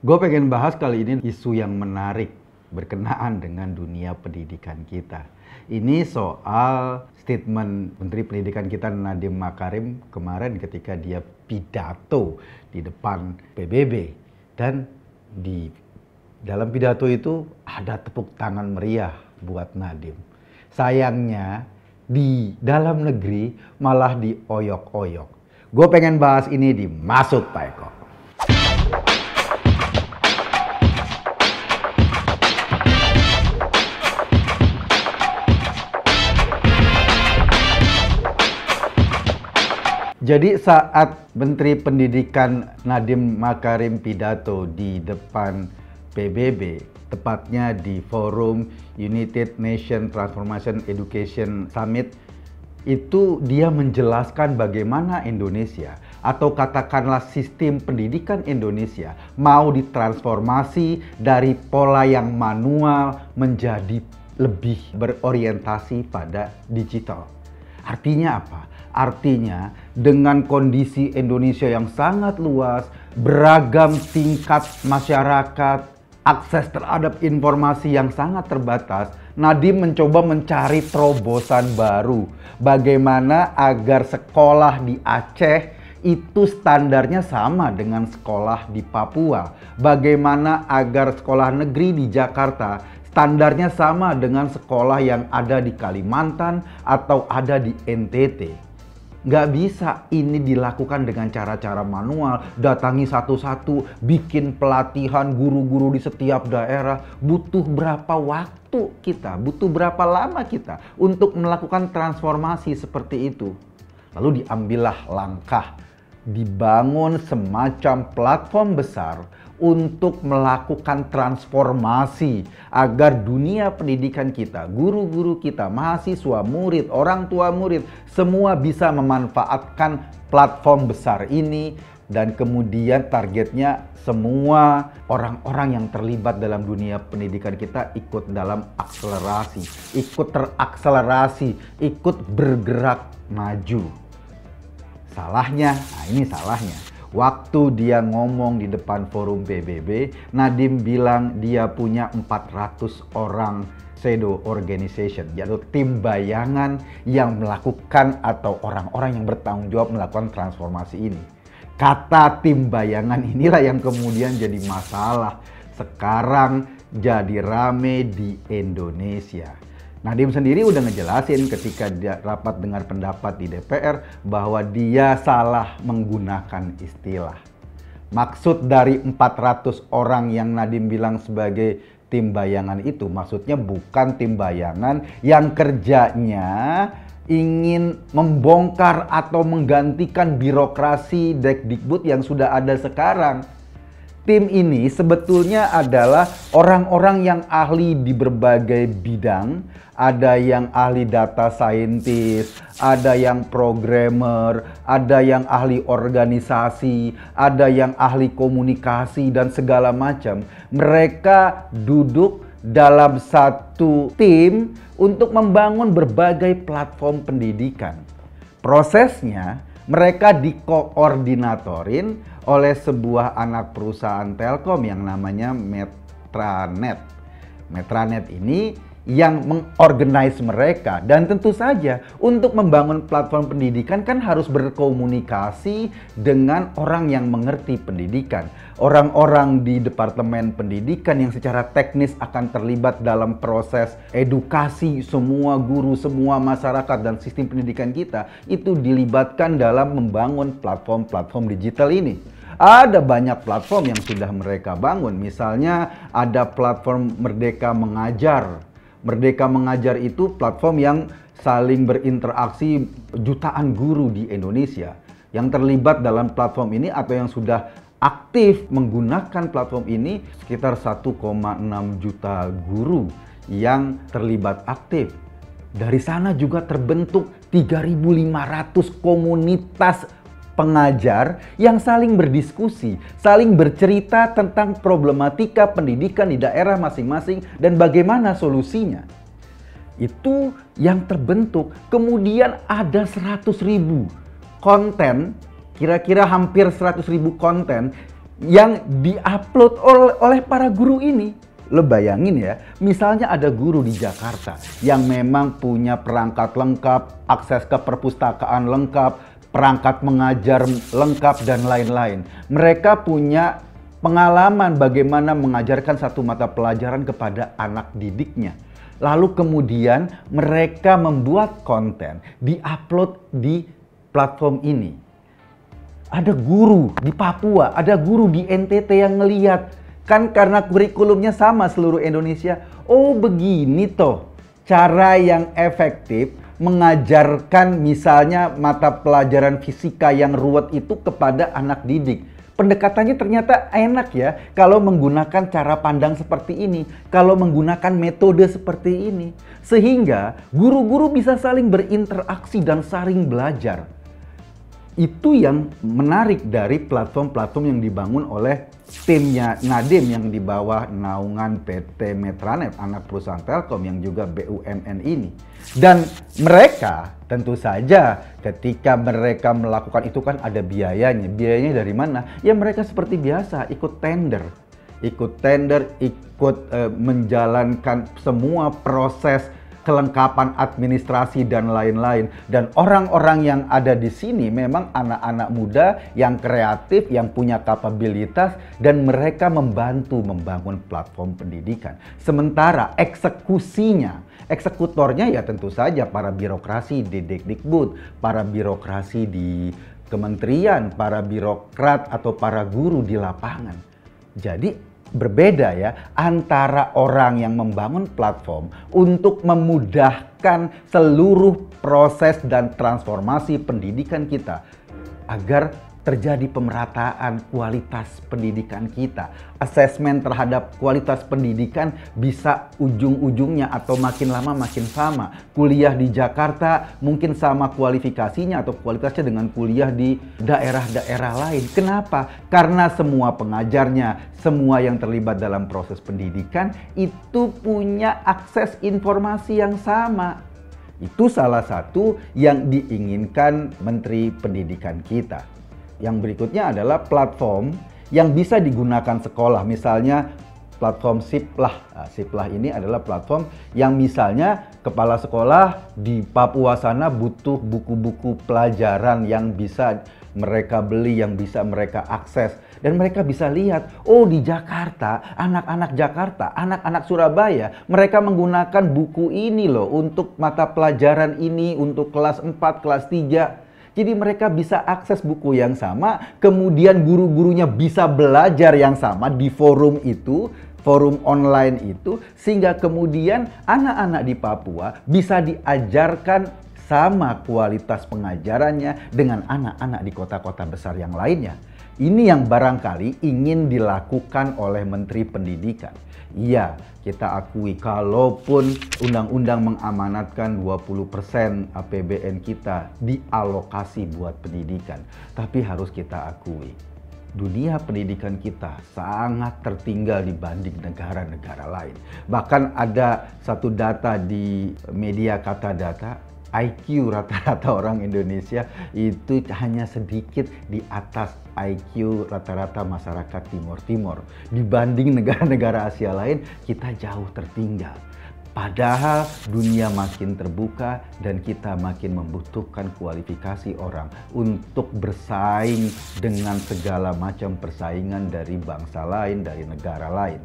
Gue pengen bahas kali ini isu yang menarik berkenaan dengan dunia pendidikan kita. Ini soal statement Menteri Pendidikan kita Nadiem Makarim kemarin ketika dia pidato di depan PBB. Dan di dalam pidato itu ada tepuk tangan meriah buat Nadiem. Sayangnya di dalam negeri malah dioyok-oyok. Gue pengen bahas ini di Masuk Pak Eko. Jadi saat Menteri Pendidikan Nadiem Makarim pidato di depan PBB, tepatnya di forum United Nations Transformation Education Summit, itu dia menjelaskan bagaimana Indonesia atau katakanlah sistem pendidikan Indonesia mau ditransformasi dari pola yang manual menjadi lebih berorientasi pada digital. Artinya apa? Artinya dengan kondisi Indonesia yang sangat luas, beragam tingkat masyarakat, akses terhadap informasi yang sangat terbatas, Nadiem mencoba mencari terobosan baru. Bagaimana agar sekolah di Aceh itu standarnya sama dengan sekolah di Papua. Bagaimana agar sekolah negeri di Jakarta standarnya sama dengan sekolah yang ada di Kalimantan atau ada di NTT. Nggak bisa ini dilakukan dengan cara-cara manual, datangi satu-satu, bikin pelatihan guru-guru di setiap daerah. Butuh berapa waktu kita, butuh berapa lama kita untuk melakukan transformasi seperti itu. Lalu diambillah langkah, dibangun semacam platform besar untuk melakukan transformasi agar dunia pendidikan kita, guru-guru kita, mahasiswa, murid, orang tua murid, semua bisa memanfaatkan platform besar ini. Dan kemudian targetnya semua orang-orang yang terlibat dalam dunia pendidikan kita ikut dalam akselerasi, ikut terakselerasi, ikut bergerak maju. Salahnya, nah ini salahnya. Waktu dia ngomong di depan forum PBB, Nadiem bilang dia punya 400 orang pseudo organization, yaitu tim bayangan yang melakukan atau orang-orang yang bertanggung jawab melakukan transformasi ini. Kata tim bayangan inilah yang kemudian jadi masalah. Sekarang jadi rame di Indonesia. Nadiem sendiri udah ngejelasin ketika dia rapat dengar pendapat di DPR bahwa dia salah menggunakan istilah. Maksud dari 400 orang yang Nadiem bilang sebagai tim bayangan itu, maksudnya bukan tim bayangan yang kerjanya ingin membongkar atau menggantikan birokrasi Dikbud yang sudah ada sekarang. Tim ini sebetulnya adalah orang-orang yang ahli di berbagai bidang. Ada yang ahli data scientist, ada yang programmer, ada yang ahli organisasi, ada yang ahli komunikasi dan segala macam. Mereka duduk dalam satu tim untuk membangun berbagai platform pendidikan. Prosesnya mereka dikoordinatorin oleh sebuah anak perusahaan Telkom yang namanya Metranet. Metranet ini yang mengorganize mereka, dan tentu saja untuk membangun platform pendidikan kan harus berkomunikasi dengan orang yang mengerti pendidikan. Orang-orang di Departemen Pendidikan yang secara teknis akan terlibat dalam proses edukasi semua guru, semua masyarakat dan sistem pendidikan kita itu dilibatkan dalam membangun platform-platform digital ini. Ada banyak platform yang sudah mereka bangun, misalnya ada platform Merdeka Mengajar. Merdeka Mengajar itu platform yang saling berinteraksi jutaan guru di Indonesia. Yang terlibat dalam platform ini atau yang sudah aktif menggunakan platform ini sekitar 1,6 juta guru yang terlibat aktif. Dari sana juga terbentuk 3.500 komunitas pengajar yang saling berdiskusi, saling bercerita tentang problematika pendidikan di daerah masing-masing dan bagaimana solusinya. Itu yang terbentuk. Kemudian ada 100.000 konten, kira-kira hampir 100.000 konten yang diupload oleh para guru ini. Lo bayangin ya, misalnya ada guru di Jakarta yang memang punya perangkat lengkap, akses ke perpustakaan lengkap, perangkat mengajar lengkap, dan lain-lain. Mereka punya pengalaman bagaimana mengajarkan satu mata pelajaran kepada anak didiknya. Lalu kemudian mereka membuat konten, di-upload di platform ini. Ada guru di Papua, ada guru di NTT yang ngeliat. Kan karena kurikulumnya sama seluruh Indonesia. Oh begini toh cara yang efektif mengajarkan misalnya mata pelajaran fisika yang ruwet itu kepada anak didik. Pendekatannya ternyata enak ya kalau menggunakan cara pandang seperti ini, kalau menggunakan metode seperti ini. Sehingga guru-guru bisa saling berinteraksi dan saling belajar. Itu yang menarik dari platform-platform yang dibangun oleh timnya Nadiem yang di bawah naungan PT Metranet, anak perusahaan Telkom yang juga BUMN ini. Dan mereka tentu saja ketika mereka melakukan itu kan ada biayanya. Biayanya dari mana? Ya mereka seperti biasa ikut tender, ikut menjalankan semua proses kelengkapan administrasi dan lain-lain. Dan orang-orang yang ada di sini memang anak-anak muda yang kreatif, yang punya kapabilitas, dan mereka membantu membangun platform pendidikan. Sementara eksekutornya ya tentu saja para birokrasi di Dikbud, para birokrasi di kementerian, para birokrat atau para guru di lapangan. Jadi berbeda ya antara orang yang membangun platform untuk memudahkan seluruh proses dan transformasi pendidikan kita agar terjadi pemerataan kualitas pendidikan kita. Asesmen terhadap kualitas pendidikan bisa ujung-ujungnya atau makin lama makin sama. Kuliah di Jakarta mungkin sama kualifikasinya atau kualitasnya dengan kuliah di daerah-daerah lain. Kenapa? Karena semua pengajarnya, semua yang terlibat dalam proses pendidikan itu punya akses informasi yang sama. Itu salah satu yang diinginkan Menteri Pendidikan kita. Yang berikutnya adalah platform yang bisa digunakan sekolah. Misalnya platform Siplah. Nah, Siplah ini adalah platform yang misalnya kepala sekolah di Papua sana butuh buku-buku pelajaran yang bisa mereka beli, yang bisa mereka akses. Dan mereka bisa lihat, oh di Jakarta, anak-anak Jakarta, anak-anak Surabaya, mereka menggunakan buku ini loh untuk mata pelajaran ini, untuk kelas 4, kelas 3. Jadi mereka bisa akses buku yang sama, kemudian guru-gurunya bisa belajar yang sama di forum itu, forum online itu, sehingga kemudian anak-anak di Papua bisa diajarkan sama kualitas pengajarannya dengan anak-anak di kota-kota besar yang lainnya. Ini yang barangkali ingin dilakukan oleh Menteri Pendidikan. Iya, kita akui kalaupun undang-undang mengamanatkan 20% APBN kita dialokasi buat pendidikan. Tapi harus kita akui, dunia pendidikan kita sangat tertinggal dibanding negara-negara lain. Bahkan ada satu data di media Kata Data, IQ rata-rata orang Indonesia itu hanya sedikit di atas IQ rata-rata masyarakat Timur Timur. Dibanding negara-negara Asia lain, kita jauh tertinggal. Padahal dunia makin terbuka dan kita makin membutuhkan kualifikasi orang untuk bersaing dengan segala macam persaingan dari bangsa lain, dari negara lain.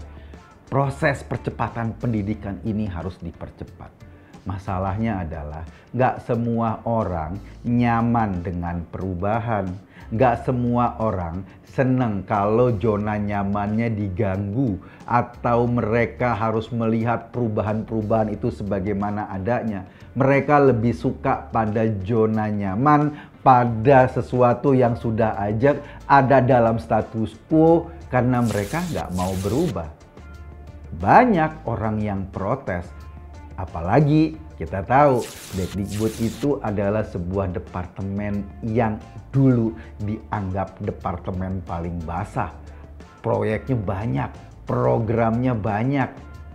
Proses percepatan pendidikan ini harus dipercepat. Masalahnya adalah nggak semua orang nyaman dengan perubahan. Nggak semua orang senang kalau zona nyamannya diganggu atau mereka harus melihat perubahan-perubahan itu sebagaimana adanya. Mereka lebih suka pada zona nyaman, pada sesuatu yang sudah ada dalam status quo karena mereka nggak mau berubah. Banyak orang yang protes. Apalagi kita tahu Dikbud itu adalah sebuah departemen yang dulu dianggap departemen paling basah. Proyeknya banyak, programnya banyak.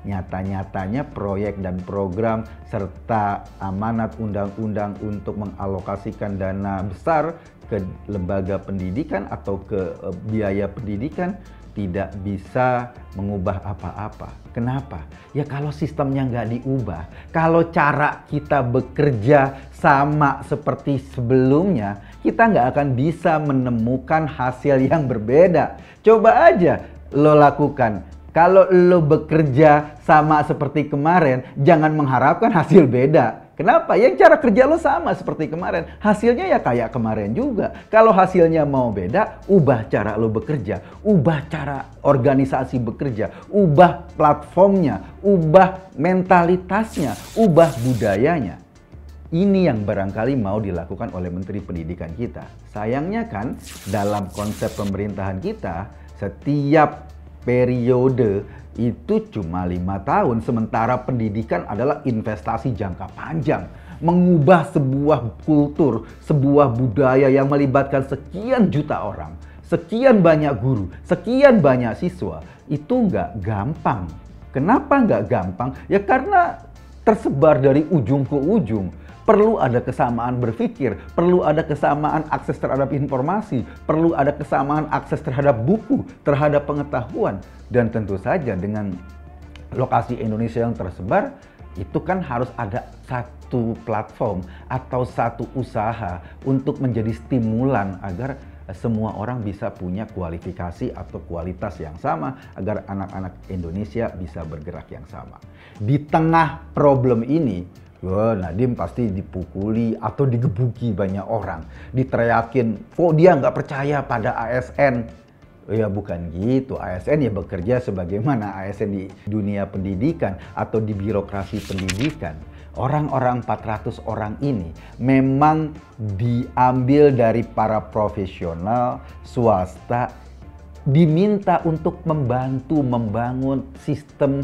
Nyata-nyatanya proyek dan program serta amanat undang-undang untuk mengalokasikan dana besar ke lembaga pendidikan atau ke biaya pendidikan tidak bisa mengubah apa-apa. Kenapa? Ya kalau sistemnya nggak diubah, kalau cara kita bekerja sama seperti sebelumnya, kita nggak akan bisa menemukan hasil yang berbeda. Coba aja lo lakukan. Kalau lo bekerja sama seperti kemarin, jangan mengharapkan hasil beda. Kenapa? Yang cara kerja lo sama seperti kemarin. Hasilnya ya kayak kemarin juga. Kalau hasilnya mau beda, ubah cara lo bekerja. Ubah cara organisasi bekerja. Ubah platformnya. Ubah mentalitasnya. Ubah budayanya. Ini yang barangkali mau dilakukan oleh Menteri Pendidikan kita. Sayangnya kan dalam konsep pemerintahan kita, setiap periode itu cuma 5 tahun, sementara pendidikan adalah investasi jangka panjang. Mengubah sebuah kultur, sebuah budaya yang melibatkan sekian juta orang, sekian banyak guru, sekian banyak siswa, itu nggak gampang. Kenapa nggak gampang? Ya karena tersebar dari ujung ke ujung. Perlu ada kesamaan berpikir, perlu ada kesamaan akses terhadap informasi, perlu ada kesamaan akses terhadap buku, terhadap pengetahuan. Dan tentu saja dengan lokasi Indonesia yang tersebar, itu kan harus ada satu platform atau satu usaha untuk menjadi stimulan agar semua orang bisa punya kualifikasi atau kualitas yang sama, agar anak-anak Indonesia bisa bergerak yang sama. Di tengah problem ini, wah, Nadiem pasti dipukuli atau digebuki banyak orang. Diteriakin, kok dia nggak percaya pada ASN? Ya bukan gitu, ASN ya bekerja sebagaimana ASN di dunia pendidikan atau di birokrasi pendidikan. Orang-orang 400 orang ini memang diambil dari para profesional swasta, diminta untuk membantu membangun sistem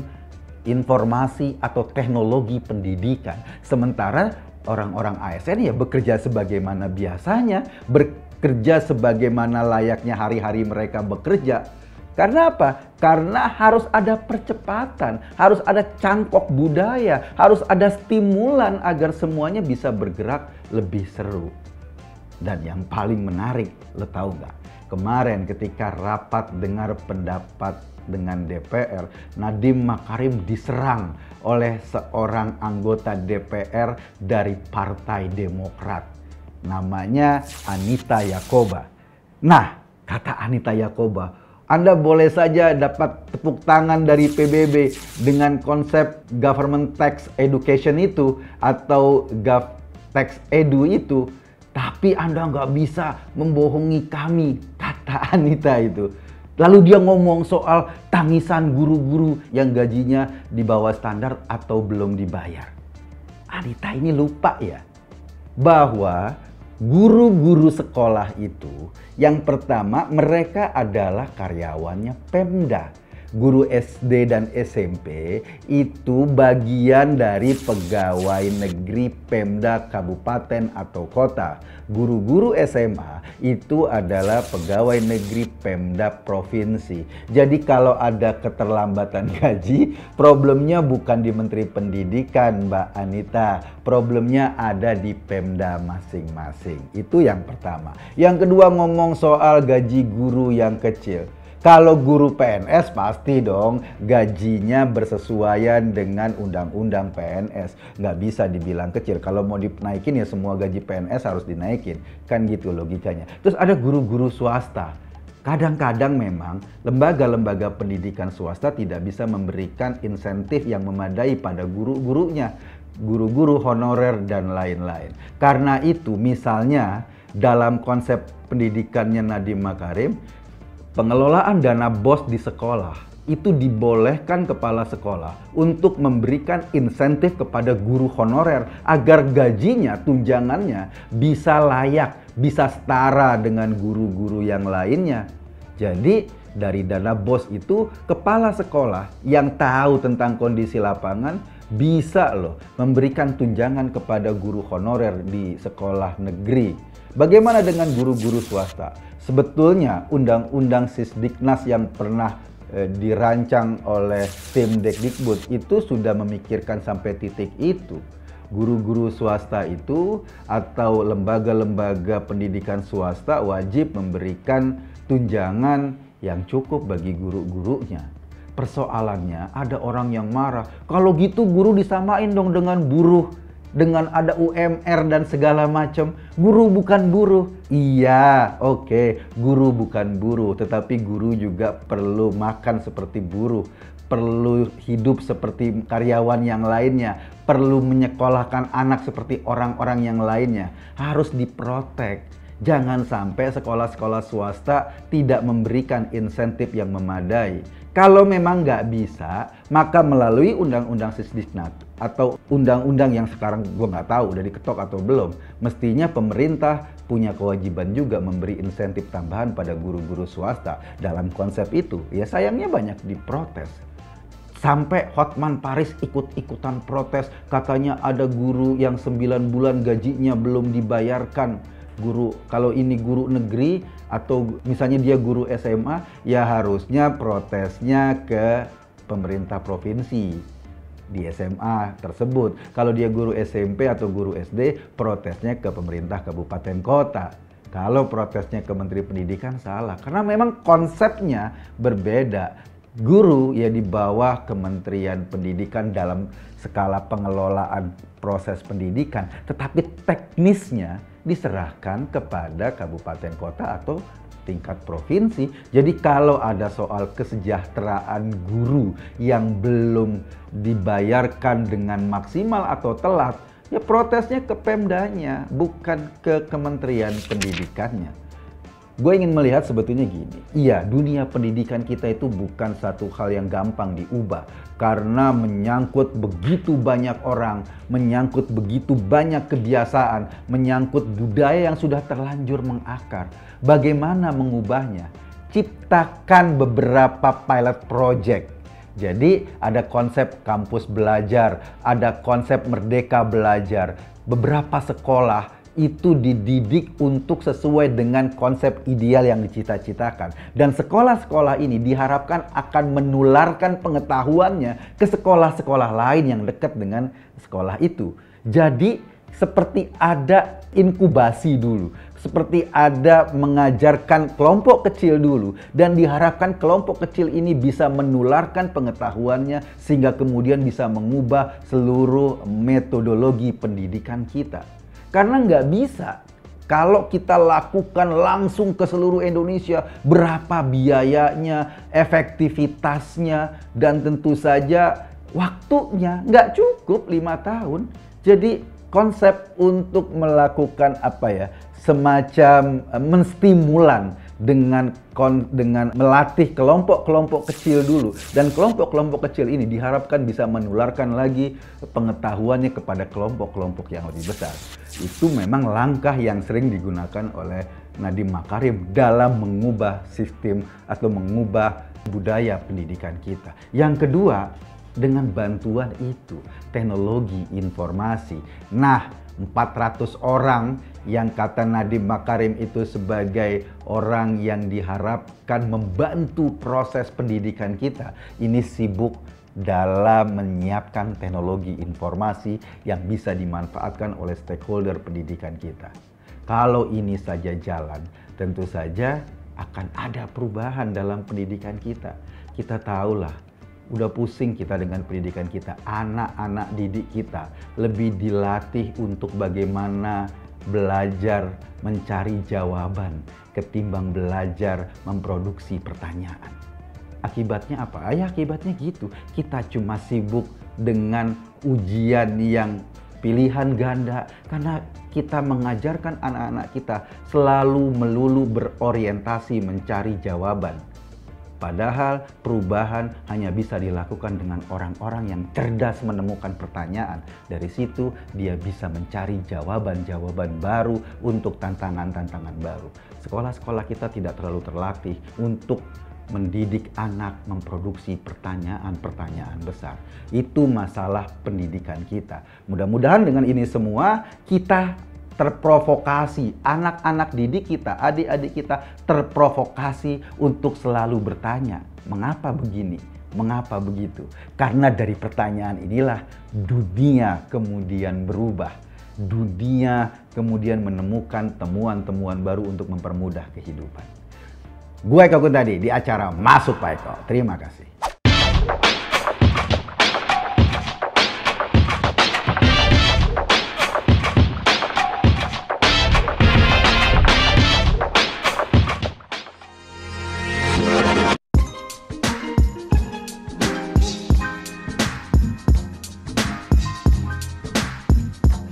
informasi atau teknologi pendidikan. Sementara orang-orang ASN ya bekerja sebagaimana biasanya, bekerja sebagaimana layaknya hari-hari mereka bekerja. Karena apa? Karena harus ada percepatan, harus ada cangkok budaya, harus ada stimulan agar semuanya bisa bergerak lebih seru. Dan yang paling menarik, lo tahu nggak? Kemarin ketika rapat dengar pendapat dengan DPR, Nadiem Makarim diserang oleh seorang anggota DPR dari Partai Demokrat. Namanya Anita Yakoba. Nah, kata Anita Yakoba, Anda boleh saja dapat tepuk tangan dari PBB dengan konsep government tax education itu atau tax edu itu, tapi Anda nggak bisa membohongi kami, kata Anita itu. Lalu dia ngomong soal tangisan guru-guru yang gajinya di bawah standar atau belum dibayar. Anita ini lupa ya bahwa guru-guru sekolah itu yang pertama mereka adalah karyawannya Pemda. Guru SD dan SMP itu bagian dari pegawai negeri Pemda kabupaten atau kota. Guru-guru SMA itu adalah pegawai negeri Pemda provinsi. Jadi kalau ada keterlambatan gaji, problemnya bukan di Menteri Pendidikan, Mbak Anita. Problemnya ada di Pemda masing-masing. Itu yang pertama. Yang kedua, ngomong soal gaji guru yang kecil. Kalau guru PNS pasti dong gajinya bersesuaian dengan undang-undang PNS. Nggak bisa dibilang kecil. Kalau mau dinaikin ya semua gaji PNS harus dinaikin. Kan gitu logikanya. Terus ada guru-guru swasta. Kadang-kadang memang lembaga-lembaga pendidikan swasta tidak bisa memberikan insentif yang memadai pada guru-gurunya. Guru-guru honorer dan lain-lain. Karena itu misalnya dalam konsep pendidikannya Nadiem Makarim, pengelolaan dana BOS di sekolah itu dibolehkan kepala sekolah untuk memberikan insentif kepada guru honorer agar gajinya, tunjangannya bisa layak, bisa setara dengan guru-guru yang lainnya. Jadi dari dana BOS itu kepala sekolah yang tahu tentang kondisi lapangan bisa loh memberikan tunjangan kepada guru honorer di sekolah negeri. Bagaimana dengan guru-guru swasta? Sebetulnya undang-undang Sisdiknas yang pernah dirancang oleh tim Dekdikbud itu sudah memikirkan sampai titik itu. Guru-guru swasta itu atau lembaga-lembaga pendidikan swasta wajib memberikan tunjangan yang cukup bagi guru-gurunya. Persoalannya ada orang yang marah, kalau gitu guru disamain dong dengan buruh, dengan ada UMR dan segala macam. Guru bukan buruh. Iya, oke, guru bukan buruh, tetapi guru juga perlu makan seperti buruh, perlu hidup seperti karyawan yang lainnya, perlu menyekolahkan anak seperti orang-orang yang lainnya. Harus diprotek. Jangan sampai sekolah-sekolah swasta tidak memberikan insentif yang memadai. Kalau memang nggak bisa, maka melalui Undang-Undang Sisdiknas atau undang-undang yang sekarang gue nggak tahu udah diketok atau belum, mestinya pemerintah punya kewajiban juga memberi insentif tambahan pada guru-guru swasta. Dalam konsep itu, ya sayangnya banyak diprotes. Sampai Hotman Paris ikut-ikutan protes, katanya ada guru yang 9 bulan gajinya belum dibayarkan. Guru, kalau ini guru negeri atau misalnya dia guru SMA, ya harusnya protesnya ke pemerintah provinsi di SMA tersebut. Kalau dia guru SMP atau guru SD, protesnya ke pemerintah kabupaten kota. Kalau protesnya ke Menteri Pendidikan salah, karena memang konsepnya berbeda. Guru ya di bawah Kementerian Pendidikan dalam skala pengelolaan proses pendidikan, tetapi teknisnya diserahkan kepada kabupaten kota atau tingkat provinsi. Jadi kalau ada soal kesejahteraan guru yang belum dibayarkan dengan maksimal atau telat, ya protesnya ke Pemdanya, bukan ke Kementerian Pendidikannya. Gue ingin melihat sebetulnya gini, iya dunia pendidikan kita itu bukan satu hal yang gampang diubah. Karena menyangkut begitu banyak orang, menyangkut begitu banyak kebiasaan, menyangkut budaya yang sudah terlanjur mengakar. Bagaimana mengubahnya? Ciptakan beberapa pilot project. Jadi ada konsep kampus belajar, ada konsep merdeka belajar. Beberapa sekolah itu dididik untuk sesuai dengan konsep ideal yang dicita-citakan. Dan sekolah-sekolah ini diharapkan akan menularkan pengetahuannya ke sekolah-sekolah lain yang dekat dengan sekolah itu. Jadi seperti ada inkubasi dulu, seperti ada mengajarkan kelompok kecil dulu, dan diharapkan kelompok kecil ini bisa menularkan pengetahuannya sehingga kemudian bisa mengubah seluruh metodologi pendidikan kita. Karena nggak bisa kalau kita lakukan langsung ke seluruh Indonesia, berapa biayanya, efektivitasnya, dan tentu saja waktunya nggak cukup 5 tahun. Jadi konsep untuk melakukan semacam menstimulan dengan melatih kelompok-kelompok kecil dulu, dan kelompok-kelompok kecil ini diharapkan bisa menularkan lagi pengetahuannya kepada kelompok-kelompok yang lebih besar. Itu memang langkah yang sering digunakan oleh Nadiem Makarim dalam mengubah sistem atau mengubah budaya pendidikan kita. Yang kedua, dengan bantuan itu teknologi informasi. Nah, 400 orang yang kata Nadiem Makarim itu sebagai orang yang diharapkan membantu proses pendidikan kita, ini sibuk dalam menyiapkan teknologi informasi yang bisa dimanfaatkan oleh stakeholder pendidikan kita. Kalau ini saja jalan, tentu saja akan ada perubahan dalam pendidikan kita. Kita tahulah, udah pusing kita dengan pendidikan kita. Anak-anak didik kita lebih dilatih untuk bagaimana belajar mencari jawaban ketimbang belajar memproduksi pertanyaan. Akibatnya apa? Ya akibatnya gitu. Kita cuma sibuk dengan ujian yang pilihan ganda karena kita mengajarkan anak-anak kita selalu melulu berorientasi mencari jawaban. Padahal perubahan hanya bisa dilakukan dengan orang-orang yang cerdas menemukan pertanyaan. Dari situ dia bisa mencari jawaban-jawaban baru untuk tantangan-tantangan baru. Sekolah-sekolah kita tidak terlalu terlatih untuk mendidik anak memproduksi pertanyaan-pertanyaan besar. Itu masalah pendidikan kita. Mudah-mudahan dengan ini semua kita terprovokasi, anak-anak didik kita, adik-adik kita terprovokasi untuk selalu bertanya, mengapa begini? Mengapa begitu? Karena dari pertanyaan inilah dunia kemudian berubah. Dunia kemudian menemukan temuan-temuan baru untuk mempermudah kehidupan. Gue Eko Kuntadi di acara Masuk Pak Eko. Terima kasih.